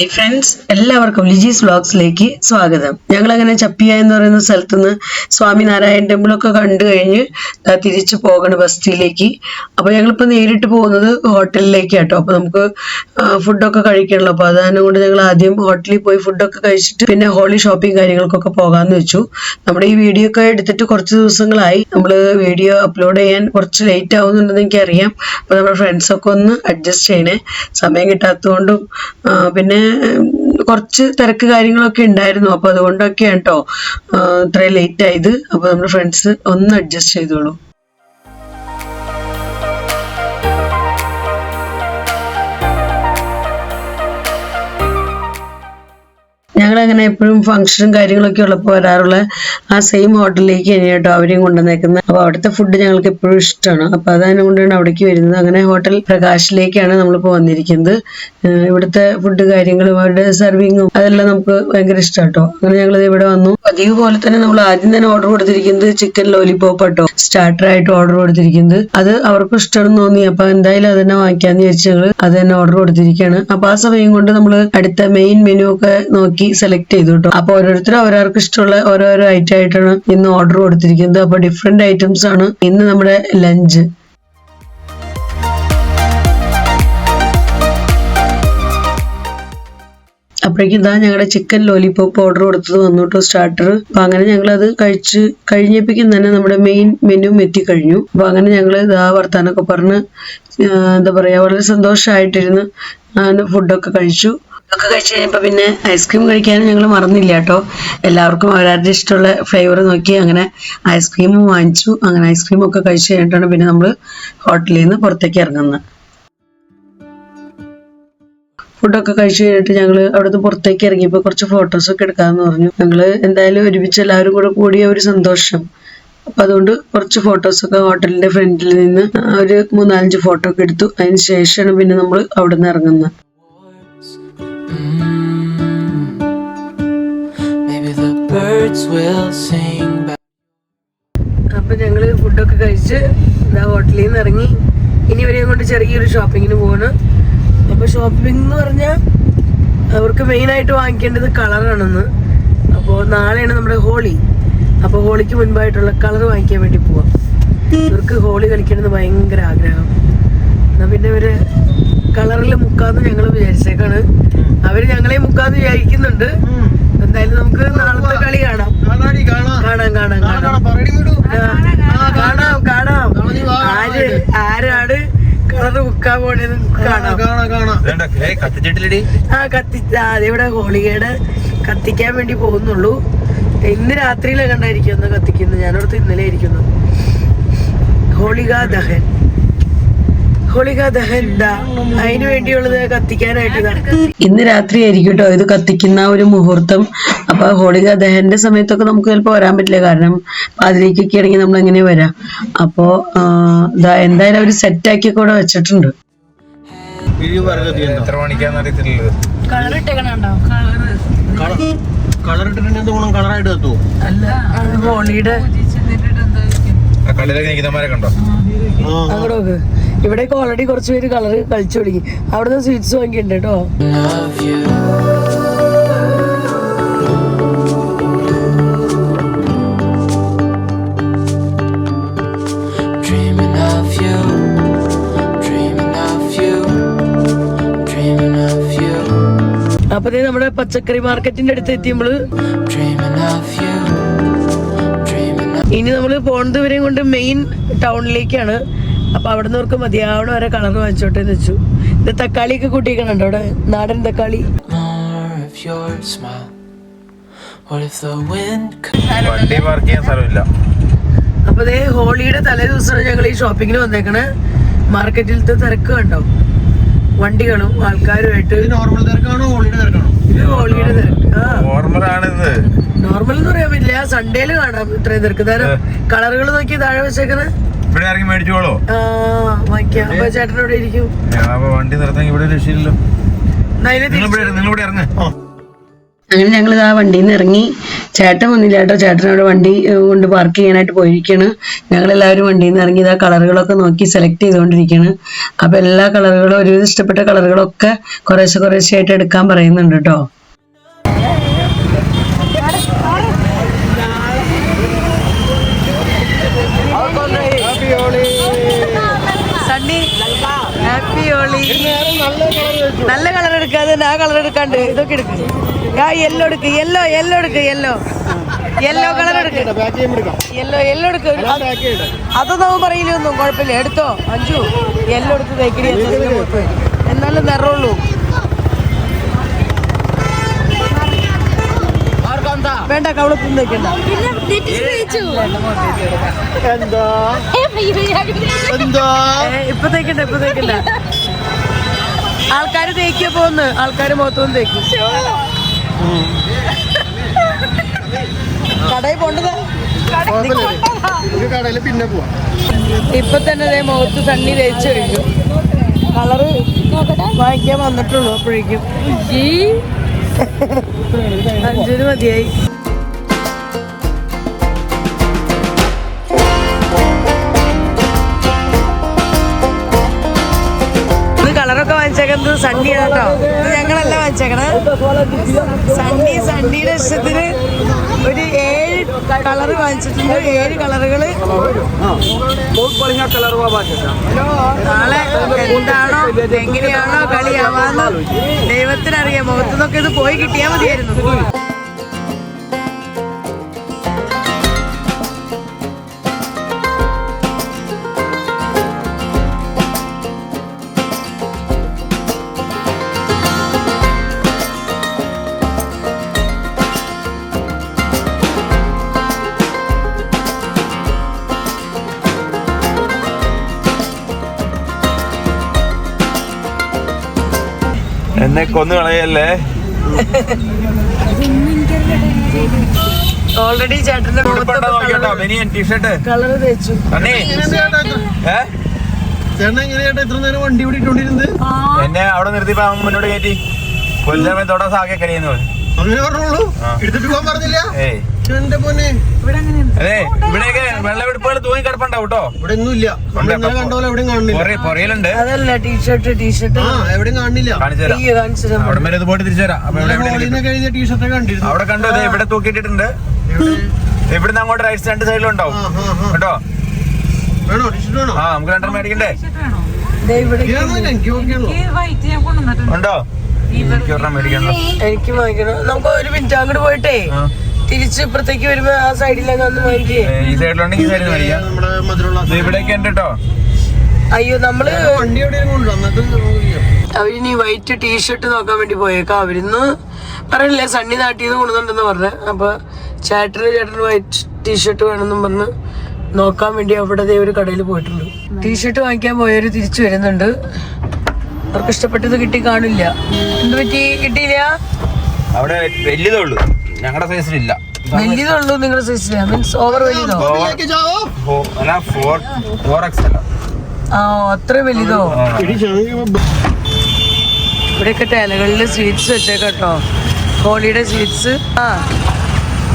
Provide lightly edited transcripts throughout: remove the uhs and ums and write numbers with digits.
Hi friends, എല്ലാവർക്കും ലിജീസ് വ്ലോഗ്സിലേക്ക് സ്വാഗതം. ഞങ്ങളങ്ങനെ ചപ്പിയ എന്ന് പറയുന്ന സ്ഥലത്ത് നിന്ന് സ്വാമിനാരായൺ ടെമ്പിളൊക്കെ കണ്ടു കഴിഞ്ഞ് തിരിച്ചു പോകണം ബസ്തിയിലേക്ക്. അപ്പോൾ ഞങ്ങളിപ്പോൾ നേരിട്ട് പോകുന്നത് ഹോട്ടലിലേക്കാട്ടോ. അപ്പോൾ നമുക്ക് ഫുഡൊക്കെ കഴിക്കണല്ലോ. അപ്പോൾ അതുകൊണ്ട് ഞങ്ങൾ ആദ്യം ഹോട്ടലിൽ പോയി ഫുഡൊക്കെ കഴിച്ചിട്ട് പിന്നെ ഹോളി ഷോപ്പിംഗ് കാര്യങ്ങൾക്കൊക്കെ പോകാമെന്ന് വെച്ചു. നമ്മുടെ ഈ വീഡിയോ ഒക്കെ എടുത്തിട്ട് കുറച്ച് ദിവസങ്ങളായി. നമ്മൾ വീഡിയോ അപ്ലോഡ് ചെയ്യാൻ കുറച്ച് ലേറ്റ് ആവുന്നുണ്ടെന്ന് എനിക്കറിയാം. അപ്പോൾ നമ്മുടെ ഫ്രണ്ട്സൊക്കെ ഒന്ന് അഡ്ജസ്റ്റ് ചെയ്യണേ. സമയം കിട്ടാത്തതുകൊണ്ടും പിന്നെ കുറച്ച് തിരക്ക് കാര്യങ്ങളൊക്കെ ഉണ്ടായിരുന്നു. അപ്പോൾ അതുകൊണ്ടൊക്കെയാണ് കേട്ടോ ഇത്രയും ലേറ്റ് ആയത്. അപ്പോൾ നമ്മുടെ ഫ്രണ്ട്സ് ഒന്ന് അഡ്ജസ്റ്റ് ചെയ്തോളൂ. ഞങ്ങളങ്ങനെ എപ്പോഴും ഫംഗ്ഷനും കാര്യങ്ങളൊക്കെ ഉള്ളപ്പോൾ വരാറുള്ള ആ സെയിം ഹോട്ടലിലേക്ക് ഇനി കേട്ടോ അവരെയും കൊണ്ടുവന്നേക്കുന്നത്. അപ്പോൾ അവിടുത്തെ ഫുഡ് ഞങ്ങൾക്ക് എപ്പോഴും ഇഷ്ടമാണ്. അപ്പോൾ അതിനെ കൊണ്ടാണ് അവിടേക്ക് വരുന്നത്. അങ്ങനെ ഹോട്ടൽ പ്രകാശിലേക്കാണ് നമ്മളിപ്പോൾ വന്നിരിക്കുന്നത്. ഇവിടുത്തെ ഫുഡ് കാര്യങ്ങളും അവരുടെ സർവിങ്ങും അതെല്ലാം നമുക്ക് ഭയങ്കര ഇഷ്ടമാണ് കേട്ടോ. അങ്ങനെ ഞങ്ങളിത് ഇവിടെ വന്നു. പതിവ് പോലെ തന്നെ നമ്മൾ ആദ്യം തന്നെ ഓർഡർ കൊടുത്തിരിക്കുന്നത് ചിക്കൻ ലോലിപോപ്പ് കേട്ടോ. സ്റ്റാർട്ടറായിട്ട് ഓർഡർ കൊടുത്തിരിക്കുന്നത് അത് അവർക്കും ഇഷ്ടമാണെന്ന് തോന്നി. അപ്പോൾ എന്തായാലും അത് തന്നെ വാങ്ങിക്കാന്ന് വിചാരിച്ചു ഞങ്ങൾ അത് തന്നെ ഓർഡർ കൊടുത്തിരിക്കുകയാണ്. അപ്പോൾ ആ സമയം കൊണ്ട് നമ്മൾ അടുത്ത മെയിൻ മെനു ഒക്കെ നോക്കി സെലക്ട് ചെയ്തു കേട്ടോ. അപ്പൊ ഓരോരുത്തരും അവരവർക്ക് ഇഷ്ടമുള്ള ഓരോരോ ഐറ്റം ആയിട്ടാണ് ഇന്ന് ഓർഡർ കൊടുത്തിരിക്കുന്നത്. അപ്പൊ ഡിഫറെന്റ് ഐറ്റംസ് ആണ് ഇന്ന് നമ്മുടെ ലഞ്ച്. അപ്പോഴേക്കും ഇതാ ഞങ്ങളുടെ ചിക്കൻ ലോലിപോപ്പ് ഓർഡർ കൊടുത്തത് വന്നു കേട്ടോ, സ്റ്റാർട്ടർ. അപ്പൊ അങ്ങനെ ഞങ്ങൾ അത് കഴിച്ച് കഴിഞ്ഞപ്പോഴേക്കും തന്നെ നമ്മുടെ മെയിൻ മെനു എത്തിക്കഴിഞ്ഞു. അപ്പൊ അങ്ങനെ ഞങ്ങൾ ഇതാ വർത്താനൊക്കെ പറഞ്ഞ് എന്താ പറയാ വളരെ സന്തോഷമായിട്ടിരുന്ന് ഫുഡൊക്കെ കഴിച്ചു. ഒക്കെ കഴിച്ച് കഴിഞ്ഞപ്പോൾ പിന്നെ ഐസ്ക്രീം കഴിക്കാനും ഞങ്ങൾ മറന്നില്ല കേട്ടോ. എല്ലാവർക്കും അവരവരുടെ ഇഷ്ടമുള്ള ഫ്ലേവർ നോക്കി അങ്ങനെ ഐസ്ക്രീമും വാങ്ങിച്ചു. അങ്ങനെ ഐസ്ക്രീമൊക്കെ കഴിച്ച് കഴിഞ്ഞിട്ടാണ് പിന്നെ നമ്മൾ ഹോട്ടലിൽ നിന്ന് പുറത്തേക്ക് ഇറങ്ങുന്നത്. ഫുഡൊക്കെ കഴിച്ച് കഴിഞ്ഞിട്ട് ഞങ്ങൾ അവിടുന്ന് പുറത്തേക്ക് ഇറങ്ങിയപ്പോൾ കുറച്ച് ഫോട്ടോസൊക്കെ എടുക്കാമെന്ന് പറഞ്ഞു. ഞങ്ങൾ എന്തായാലും ഒരുമിച്ച് എല്ലാവരും കൂടെ കൂടിയ ഒരു സന്തോഷം. അപ്പം അതുകൊണ്ട് കുറച്ച് ഫോട്ടോസൊക്കെ ഹോട്ടലിൻ്റെ ഫ്രണ്ടിൽ നിന്ന് ഒരു 3-4 ഫോട്ടോ ഒക്കെ എടുത്തു. അതിന് ശേഷമാണ് പിന്നെ നമ്മൾ അവിടെ നിന്ന് ഇറങ്ങുന്നത്. അപ്പൊ ഞങ്ങള് ഫുഡൊക്കെ കഴിച്ച് ഹോട്ടലിൽ നിന്ന് ഇറങ്ങി. ഇനി ഇവരെയും കൊണ്ട് ചെറിയൊരു ഷോപ്പിങ്ങിന് പോവാണ്. അപ്പൊ ഷോപ്പിംഗ് എന്ന് പറഞ്ഞാൽ അവർക്ക് മെയിനായിട്ട് വാങ്ങിക്കേണ്ടത് കളറാണെന്ന്. അപ്പോൾ നാളെയാണ് നമ്മുടെ ഹോളി. അപ്പോൾ ഹോളിക്ക് മുൻപായിട്ടുള്ള കളർ വാങ്ങിക്കാൻ വേണ്ടി പോവാം. ഇവർക്ക് ഹോളി കളിക്കണമെന്ന് ഭയങ്കര ആഗ്രഹം. എന്നാ പിന്നെ ഇവര് കളറിൽ മുക്കാന്ന് ഞങ്ങൾ വിചാരിച്ചേക്കാണ്. അവര് ഞങ്ങളെ മുക്കാന്ന് വിചാരിക്കുന്നുണ്ട്. എന്തായാലും നമുക്ക് നാളത്തെ കളി കാണാം. ആരാണ് കളറ് മുക്കാൻ പോണേന്ന് കാണാം. ഇവിടെ ഹോളികയുടെ കത്തിക്കാൻ വേണ്ടി പോകുന്നുള്ളൂ. ഇന്ന് രാത്രിയിലെ കണ്ടായിരിക്കും ഒന്ന് കത്തിക്കുന്നത്. ഞാനോടത്ത് ഇന്നലെ ഇരിക്കുന്നു. ഹോളിക ദഹൻ അതിനു വേണ്ടിയുള്ളത് കത്തിക്കാനായിട്ട് ഇന്ന് രാത്രി ആയിരിക്കും കേട്ടോ ഇത് കത്തിക്കുന്ന ഒരു മുഹൂർത്തം. അപ്പൊ ഹോളിക ദഹന്റെ സമയത്തൊക്കെ നമുക്ക് ചിലപ്പോൾ വരാൻ പറ്റില്ല. കാരണം പാതിരേക്കൊക്കെ ആണെങ്കിൽ നമ്മൾ എങ്ങനെ വരാം. അപ്പോ എന്തായാലും അവര് സെറ്റാക്കി കൂടെ വെച്ചിട്ടുണ്ട്. ഹോളിയുടെ അങ്ങോട്ട് ഇവിടേക്ക് ഓൾറെഡി കുറച്ച് പേര് കളറ് കളിച്ചു തുടങ്ങി. അവിടുന്ന് സ്വീറ്റ്സ് വാങ്ങിയിട്ടുണ്ട് കേട്ടോ. അപ്പൊ നമ്മുടെ പച്ചക്കറി മാർക്കറ്റിന്റെ അടുത്ത് എത്തിയപ്പോള് ഇനി നമ്മള് പോണത് ഇവരെയും കൊണ്ട് മെയിൻ ടൗണിലേക്കാണ്. അപ്പൊ അവിടെ നിന്ന് അവർക്ക് മതിയാവണ വരെ കളർ വാങ്ങിച്ചോട്ടെ എന്ന് വെച്ചു. ഇത് തക്കാളിയൊക്കെ കൂട്ടിക്കണുണ്ടോ അവിടെ, നാടൻ തക്കാളി. അപ്പൊ ദേ ഹോളിയുടെ തലേ ദിവസമാണ് ഞങ്ങൾ ഈ ഷോപ്പിങ്ങിന് വന്നേക്കണേ. മാർക്കറ്റിലത്തെ തിരക്ക് കണ്ടോ, വണ്ടികളും ആൾക്കാരുമായിട്ട്. നോർമൽ തിരക്കാണോ ഹോളിയുടെ തിരക്കാണോ? ഇത് ഹോളിയുടെ തിരക്ക്. നോർമൽ എന്ന് പറയാൻ പറ്റില്ല. സൺഡേയില് കാണാം ഇത്രയും തിരക്ക്. കളറുകൾ നോക്കി താഴെ വെച്ചേക്കണേ. ചേട്ടനോടെ ഇരിക്കും. വണ്ടി നിർത്താൻ ഇവിടെ രക്ഷയില്ലല്ലോ. അങ്ങനെ ഞങ്ങൾ ആ വണ്ടിയിൽ നിന്ന് ഇറങ്ങി. ചേട്ടൻ വന്നില്ല കേട്ടോ, ചേട്ടൻ അവിടെ വണ്ടി കൊണ്ട് പാർക്ക് ചെയ്യാനായിട്ട് പോയിരിക്കുകയാണ്. ഞങ്ങളെല്ലാവരും വണ്ടിയിൽ നിന്ന് ഇറങ്ങി ഇതാ കളറുകളൊക്കെ നോക്കി സെലക്ട് ചെയ്തുകൊണ്ടിരിക്കുകയാണ്. അപ്പം എല്ലാ കളറുകളും ഒരുവിധം ഇഷ്ടപ്പെട്ട കളറുകളൊക്കെ കുറേശ്ശെ ആയിട്ട് എടുക്കാൻ പറയുന്നുണ്ട് കേട്ടോ. Happy holy. നല്ല കളർ എടുക്കാതെ ആ കളർ എടുക്കാണ്ട് ഇതൊക്കെ എടുക്കും. യെല്ലോ എടുക്ക്, യെല്ലോ കളർ എടുക്ക്, യെല്ലോ എടുക്ക്. അതൊന്നും അവൻ പറയില്ലൊന്നും, കുഴപ്പമില്ല, എടുത്തോ അഞ്ചു. യെല്ലോ എടുത്ത് തേക്കടി, എന്നാലും നിറമുള്ളൂ. വേണ്ട, കവളത്തൊന്നും തേക്കണ്ട. ഇപ്പൊ തേക്കണ്ട. ആൾക്കാര് തേക്കിയ പോന്ന്, ആൾക്കാര് മൊത്തം തേക്കും. കടയിൽ പോണ്ടത് ഇപ്പൊ തന്നെ മുഖത്ത് സണ്ണി തേച്ച് കഴിഞ്ഞു. കളറ് വാങ്ങിക്കാൻ വന്നിട്ടുള്ളൂ. അപ്പോഴേക്കും അഞ്ചിന് മതിയായി. കളറൊക്കെ വാങ്ങിച്ചേക്കുന്നത് സണ്ണിയാണ് കേട്ടോ. ഞങ്ങളല്ല വാങ്ങിച്ചേക്കണേ. സണ്ണിയുടെ ഇഷ്ടത്തിന് ഒരു 7 കളറ് വാങ്ങിച്ചിട്ടുണ്ട്. 7 കളറുകള്. നാളെ എന്താണോ എങ്ങനെയാണോ കളിയാവാന്ന് ദൈവത്തിനറിയാം. മുഖത്തുനിന്നൊക്കെ ഇത് പോയി കിട്ടിയാൽ മതിയായിരുന്നു. എന്നെ കൊന്നു കളയല്ലേ. ഓൾറെഡി ചേട്ടന്റെ കളർ തേച്ചു. എന്നെ അവിടെ നിർത്തിപ്പോ മുന്നോട്ട് കയറ്റി കൊല്ലമത്തോടെ സാക്കെ കരിയുന്നു. അതെ, ഇവിടെയൊക്കെ വെള്ളമെടുപ്പുകൾ തൂങ്ങി കിടപ്പുണ്ടാവും കേട്ടോ. ഇവിടെ ഒന്നുമില്ല, പുറയിലുണ്ട്. അതല്ല ടീഷർട്ട് എവിടെയും കാണില്ല. അവിടെ വരെ ഇത് പോയിട്ട് തിരിച്ചു തരാം. അവിടെ കണ്ടോ, ഇവിടെ തൂക്കിയിട്ടുണ്ട്. ഇവിടുന്ന് അങ്ങോട്ട് റൈറ്റ് 2 സൈഡിലും ഉണ്ടാവും കേട്ടോ. ആ, നമുക്ക് 2 മേടിക്കണ്ടേ? ഉണ്ടോ? എനിക്ക് വാങ്ങിക്കണം. നമുക്ക് ഒരു മിനിറ്റ് അങ്ങോട്ട് പോയിട്ടേ തിരിച്ച് ഇപ്പുറത്തേക്ക് വരുമ്പോ ആ സൈഡിലൊക്കെ ഒന്ന് വാങ്ങിക്കേ. ഈ സൈഡിലുണ്ടെങ്കിൽ ഈ സൈഡിൽ മേടിക്കാം. ഇവിടേക്ക് ഉണ്ട് കേട്ടോ. അയ്യോ, നമ്മള് അവരിനി വൈറ്റ് ടീഷർട്ട് നോക്കാൻ വേണ്ടി പോയേക്കാം. അവരിന്ന് പറയില്ലേ സണ്ണി നാട്ടിന്ന് കൊണ്ടുവന്നിട്ടെന്ന് പറഞ്ഞ. അപ്പൊ ചേട്ടന് വൈറ്റ് ടീഷർട്ട് വേണമെന്നും പറഞ്ഞ് നോക്കാൻ വേണ്ടി അവിടെ ഒരു കടയിൽ പോയിട്ടുണ്ട്. ടീഷർട്ട് വാങ്ങിക്കാൻ പോയവര് തിരിച്ചു വരുന്നുണ്ട്. അവർക്ക് ഇഷ്ടപ്പെട്ടത് കിട്ടി കാണില്ല. എന്ത് പറ്റി കിട്ടിയില്ല? അവിടെ വലിയതുള്ളൂ, ഞങ്ങളുടെ സൈസിലില്ല. വലിയതുള്ളൂ നിങ്ങളുടെ സൈസില? Means over വലിയതോ? ആ, അത്ര വലുതോ? ഇവിടെയൊക്കെ ടേലകളില് സ്വീറ്റ്സ് വെച്ചേട്ടോ, ഹോളിയുടെ സ്വീറ്റ്സ്. ആ,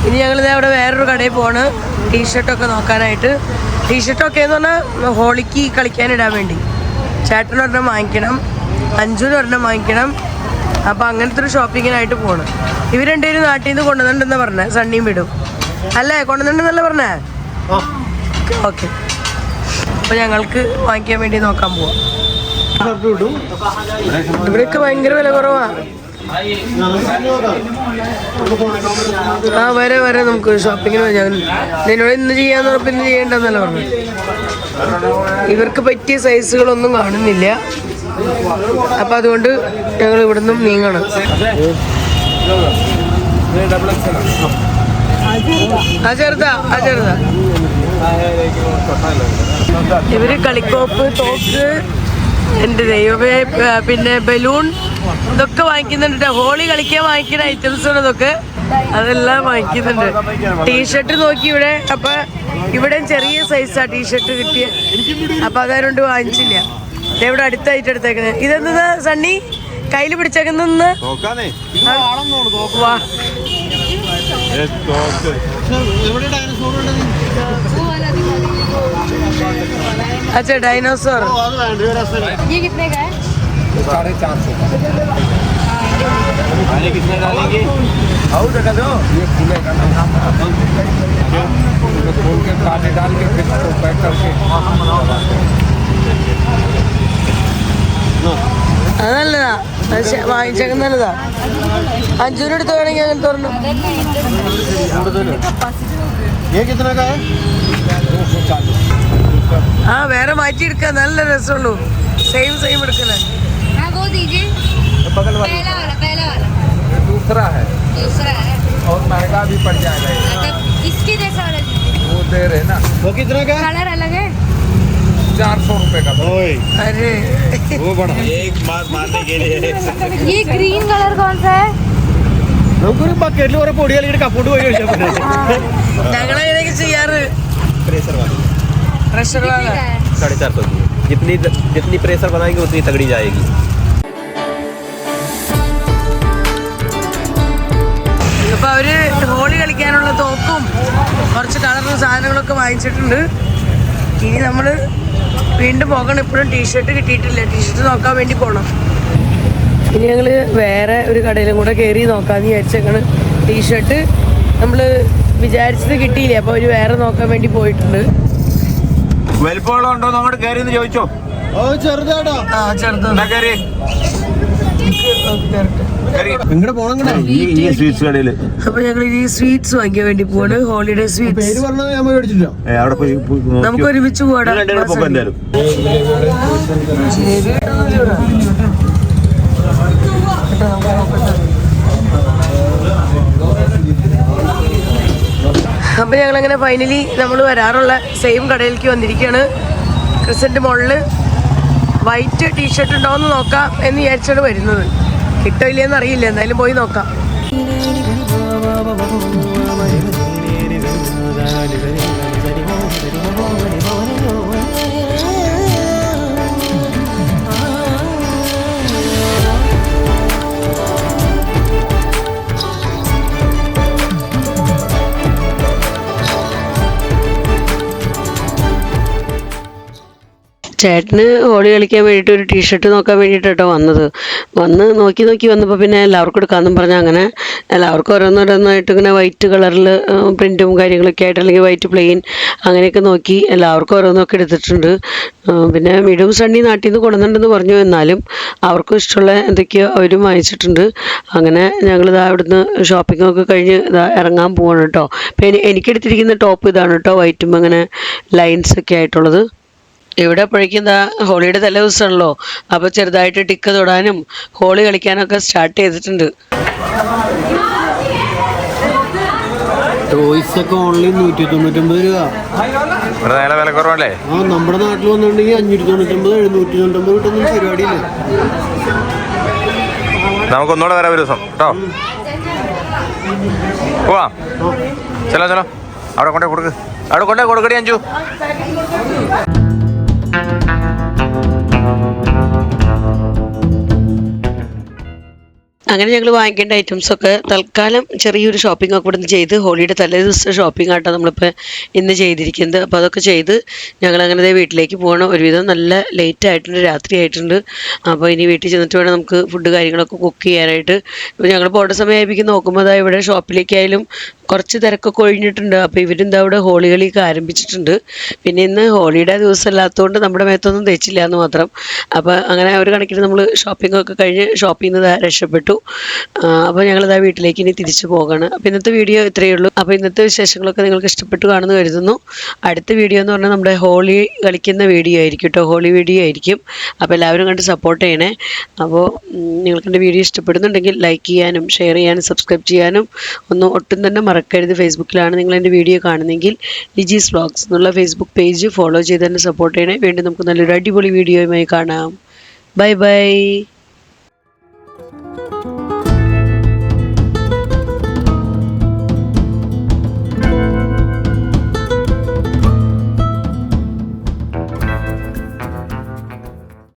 ഇനി ഞങ്ങളിത് അവിടെ വേറൊരു കടയിൽ പോണ് ടീഷർട്ടൊക്കെ നോക്കാനായിട്ട്. ടീഷർട്ടൊക്കെ എന്ന് പറഞ്ഞാൽ ഹോളിക്ക് കളിക്കാനിടാൻ വേണ്ടി. ചേട്ടനൊരെണ്ണം വാങ്ങിക്കണം, അഞ്ചുന് ഒരെണ്ണം വാങ്ങിക്കണം. അപ്പം അങ്ങനത്തെ ഒരു ഷോപ്പിങ്ങിനായിട്ട് പോണ്. ഇവർ രണ്ടുപേരും നാട്ടിൽ നിന്ന് കൊണ്ടുവന്നിട്ടുണ്ടെന്ന് പറഞ്ഞേ. സണ്ണിയും വിടും അല്ലേ? കൊണ്ടുവന്നിട്ടുണ്ടെന്നല്ലേ പറഞ്ഞേ? ഓക്കെ, അപ്പൊ ഞങ്ങൾക്ക് വാങ്ങിക്കാൻ വേണ്ടി നോക്കാൻ പോവാം. ഇവിടെയൊക്കെ ഭയങ്കര വില കുറവാ. ആ, വരെ നമുക്ക് ഷോപ്പിങ്ങിന് ഞാൻ നിന്നോട് ഇന്ന് ചെയ്യാന്ന് പറഞ്ഞപ്പോൾ ഇന്ന് ചെയ്യേണ്ടെന്നല്ല പറഞ്ഞു. ഇവർക്ക് പറ്റിയ സൈസുകളൊന്നും കാണുന്നില്ല. അപ്പൊ അതുകൊണ്ട് ഞങ്ങൾ ഇവിടുന്ന് നീങ്ങണം. ആ ചെറുതാ. ഇവര് കളിക്കോപ്പ്, തോക്ക്, എന്റെ ദൈവമേ, പിന്നെ ബലൂൺ, ഇതൊക്കെ വാങ്ങിക്കുന്നുണ്ട്. ഹോളി കളിക്കാൻ വാങ്ങിക്കുന്ന ഐറ്റംസ് ആണ് ഇതൊക്കെ. അതെല്ലാം വാങ്ങിക്കുന്നുണ്ട്. ടീഷർട്ട് നോക്കി ഇവിടെ. അപ്പൊ ഇവിടെ ചെറിയ സൈസാ ടീഷർട്ട് കിട്ടിയ. അപ്പൊ അതായതുകൊണ്ട് വാങ്ങിച്ചില്ല. ഇവിടെ അടുത്തായിട്ട് എടുത്തേക്കണേ. ഇതെന്താ സണ്ണി? കയ്യിൽ പിടിച്ചേക്കുന്ന अच्छा डायनासोर ये कितने का है? 450 कितने डालेंगे? ये खुलेगा खोल के काटे डाल के फिर उसको पैक करके അതല്ലതാ വാങ്ങിച്ചേക്കുന്ന നല്ലതാ 5 എടുത്ത് വേണമെങ്കിൽ അങ്ങനെ തുറന്നു ആ വേറെ മാറ്റി എടുക്കാൻ നല്ല രസമുള്ളൂ സെയിം എടുക്കണേ हाँ वो दीजिए पहला वाला दूसरा है और महंगा भी पड़ जाएगा इसके जैसा वाला दीजिए वो दे रहे ना वो कितना का कलर अलग है 400 रुपए का अरे वो बड़ा एक बात मारने के लिए ये ग्रीन कलर कौन सा है? ഞങ്ങളെങ്ങനെയൊക്കെ ചെയ്യാറ് प्रेशर वाली പ്രഷർ വാങ്ങാൻ 450 की जितनी प्रेशर बनाएंगे उतनी तगड़ी जाएगी അപ്പൊ അവര് ഹോളി കളിക്കാനുള്ള തോക്കും കുറച്ച് കളറും സാധനങ്ങളൊക്കെ വാങ്ങിച്ചിട്ടുണ്ട്. ഇനി നമ്മള് വീണ്ടും പോകണം. ഇപ്പോഴും ടീഷർട്ട് കിട്ടിയിട്ടില്ല. ടീഷർട്ട് നോക്കാൻ വേണ്ടി പോകണം. ഇനി ഞങ്ങള് വേറെ ഒരു കടയിലും കൂടെ കയറി നോക്കാന്ന് വിചാരിച്ചേക്കാണ്. ടീഷർട്ട് നമ്മള് വിചാരിച്ചത് കിട്ടിയില്ല. അപ്പൊ അവര് വേറെ നോക്കാൻ വേണ്ടി പോയിട്ടുണ്ട്. വലിപ്പമുള്ളതുണ്ടോ അങ്ങോട്ട് കയറി എന്ന് ചോദിച്ചോ. ചെറുതാ ചെറുത് അപ്പൊ ഞങ്ങൾ ഈ സ്വീറ്റ്സ് വാങ്ങിക്കാൻ വേണ്ടി പോവാണ്. ഹോളിഡേ സ്വീറ്റ്സ് നമുക്ക് ഒരുമിച്ച് പോവാടാ. അപ്പൊ ഞങ്ങളങ്ങനെ ഫൈനലി നമ്മൾ വരാറുള്ള സെയിം കടയിലേക്ക് വന്നിരിക്കുകയാണ്. ക്രിസന്റ് മോളില് വൈറ്റ് ടീഷർട്ട് ഉണ്ടോയെന്ന് നോക്കാം എന്ന് വിചാരിച്ചാണ് വരുന്നത്. കിട്ടോ ഇല്ലയെന്ന് അറിയില്ല. എന്തായാലും പോയി നോക്കാം. ചേട്ടന് ഹോളി കളിക്കാൻ വേണ്ടിയിട്ട് ഒരു ടീഷർട്ട് നോക്കാൻ വേണ്ടിയിട്ടോ വന്ന് നോക്കി വന്നപ്പോൾ പിന്നെ എല്ലാവർക്കും എടുക്കാമെന്നും പറഞ്ഞാൽ അങ്ങനെ എല്ലാവർക്കും ഓരോന്നോരോന്നായിട്ട് ഇങ്ങനെ വൈറ്റ് കളറിൽ പ്രിൻറ്റും കാര്യങ്ങളൊക്കെ ആയിട്ട് അല്ലെങ്കിൽ വൈറ്റ് പ്ലെയിൻ അങ്ങനെയൊക്കെ നോക്കി എല്ലാവർക്കും ഓരോന്നൊക്കെ എടുത്തിട്ടുണ്ട്. പിന്നെ മിഡും സണ്ണി നാട്ടിൽ നിന്ന് കൊണ്ടുവന്നിട്ടുണ്ടെന്ന് പറഞ്ഞു. എന്നാലും അവർക്കും ഇഷ്ടമുള്ള എന്തൊക്കെയോ അവരും വാങ്ങിച്ചിട്ടുണ്ട്. അങ്ങനെ ഞങ്ങളിതാ ഇവിടുന്ന് ഷോപ്പിങ്ങൊക്കെ കഴിഞ്ഞ് ഇതാ ഇറങ്ങാൻ പോവാണ് കേട്ടോ. അപ്പം എനിക്കെടുത്തിരിക്കുന്ന ടോപ്പ് ഇതാണ് കേട്ടോ. വൈറ്റും അങ്ങനെ ലൈൻസൊക്കെ ആയിട്ടുള്ളത്. ഇവിടെ അപ്പോഴേക്കും എന്താ ഹോളിയുടെ തലേ ദിവസമാണല്ലോ. അപ്പോൾ ചെറുതായിട്ട് ടിക്ക് തൊടാനും ഹോളി കളിക്കാനൊക്കെ സ്റ്റാർട്ട് ചെയ്തിട്ടുണ്ട്. ടോയ്സ് ഒക്കെ ഓൺലി 199 രൂപ. വില കുറവല്ലേ? ആ നമ്മുടെ നാട്ടിൽ വന്നിട്ടുണ്ടെങ്കിൽ 599 799 കിട്ടുന്ന പരിപാടിയില്ല. നമുക്കൊന്നുകൂടെ വരാം ഒരു ദിവസം കേട്ടോ. പോവാ ചലോ അവിടെ കൊണ്ടേ കൊടുക്കടി അഞ്ചു. അങ്ങനെ ഞങ്ങൾ വാങ്ങിക്കേണ്ട ഐറ്റംസൊക്കെ തൽക്കാലം ചെറിയൊരു ഷോപ്പിംഗ് ഒക്കെ ഇവിടുന്ന് ചെയ്ത് ഹോളിയുടെ തലേ ദിവസത്തെ ഷോപ്പിംഗ് ആയിട്ടാണ് നമ്മളിപ്പോൾ ഇന്ന് ചെയ്തിരിക്കുന്നത്. അപ്പോൾ അതൊക്കെ ചെയ്ത് ഞങ്ങളങ്ങനെ വീട്ടിലേക്ക് പോകണം. ഒരുവിധം നല്ല ലേറ്റ് ആയിട്ടുണ്ട്, രാത്രി ആയിട്ടുണ്ട്. അപ്പോൾ ഇനി വീട്ടിൽ ചെന്നിട്ട് വേണം നമുക്ക് ഫുഡ് കാര്യങ്ങളൊക്കെ കുക്ക് ചെയ്യാനായിട്ട്. ഇപ്പോൾ ഞങ്ങൾ പോകേണ്ട സമയമായിരിക്കും നോക്കുമ്പോൾ അതാ ഇവിടെ ഷോപ്പിലേക്കായാലും കുറച്ച് തിരക്കൊക്കെ ഒഴിഞ്ഞിട്ടുണ്ട്. അപ്പോൾ ഇവരെന്താ ഇവിടെ ഹോളി കളിയൊക്കെ ആരംഭിച്ചിട്ടുണ്ട്. പിന്നെ ഇന്ന് ഹോളിയുടെ ദിവസം അല്ലാത്തതുകൊണ്ട് നമ്മുടെ മേത്തൊന്നും തേച്ചില്ല എന്ന് മാത്രം. അപ്പോൾ അങ്ങനെ ഒരു കണക്കിന് നമ്മൾ ഷോപ്പിങ്ങൊക്കെ കഴിഞ്ഞ് ഷോപ്പിൽ നിന്ന് രക്ഷപ്പെട്ടു. അപ്പോൾ ഞങ്ങളിതാ വീട്ടിലേക്ക് ഇനി തിരിച്ചു പോകണം. അപ്പോൾ ഇന്നത്തെ വീഡിയോ ഇത്രയേ ഉള്ളൂ. അപ്പോൾ ഇന്നത്തെ വിശേഷങ്ങളൊക്കെ നിങ്ങൾക്ക് ഇഷ്ടപ്പെട്ടു കാണുമെന്ന് കരുതുന്നു. അടുത്ത വീഡിയോ എന്ന് പറഞ്ഞാൽ നമ്മുടെ ഹോളി കളിക്കുന്ന വീഡിയോ ആയിരിക്കും കേട്ടോ. ഹോളി വീഡിയോ ആയിരിക്കും. അപ്പോൾ എല്ലാവരും കണ്ട് സപ്പോർട്ട് ചെയ്യണേ. അപ്പോൾ നിങ്ങൾക്ക് എൻ്റെ വീഡിയോ ഇഷ്ടപ്പെടുന്നുണ്ടെങ്കിൽ ലൈക്ക് ചെയ്യാനും ഷെയർ ചെയ്യാനും സബ്സ്ക്രൈബ് ചെയ്യാനും ഒട്ടും തന്നെ മറക്കരുത്. ഫേസ്ബുക്കിലാണ് നിങ്ങൾ എൻ്റെ വീഡിയോ കാണുന്നതെങ്കിൽ ലിജീസ് വ്ളോഗ്സ് എന്നുള്ള ഫേസ്ബുക്ക് പേജ് ഫോളോ ചെയ്ത് തന്നെ സപ്പോർട്ട് ചെയ്യണേ. വീണ്ടും നമുക്ക് നല്ലൊരു അടിപൊളി വീഡിയോയുമായി കാണാം. Bye bye.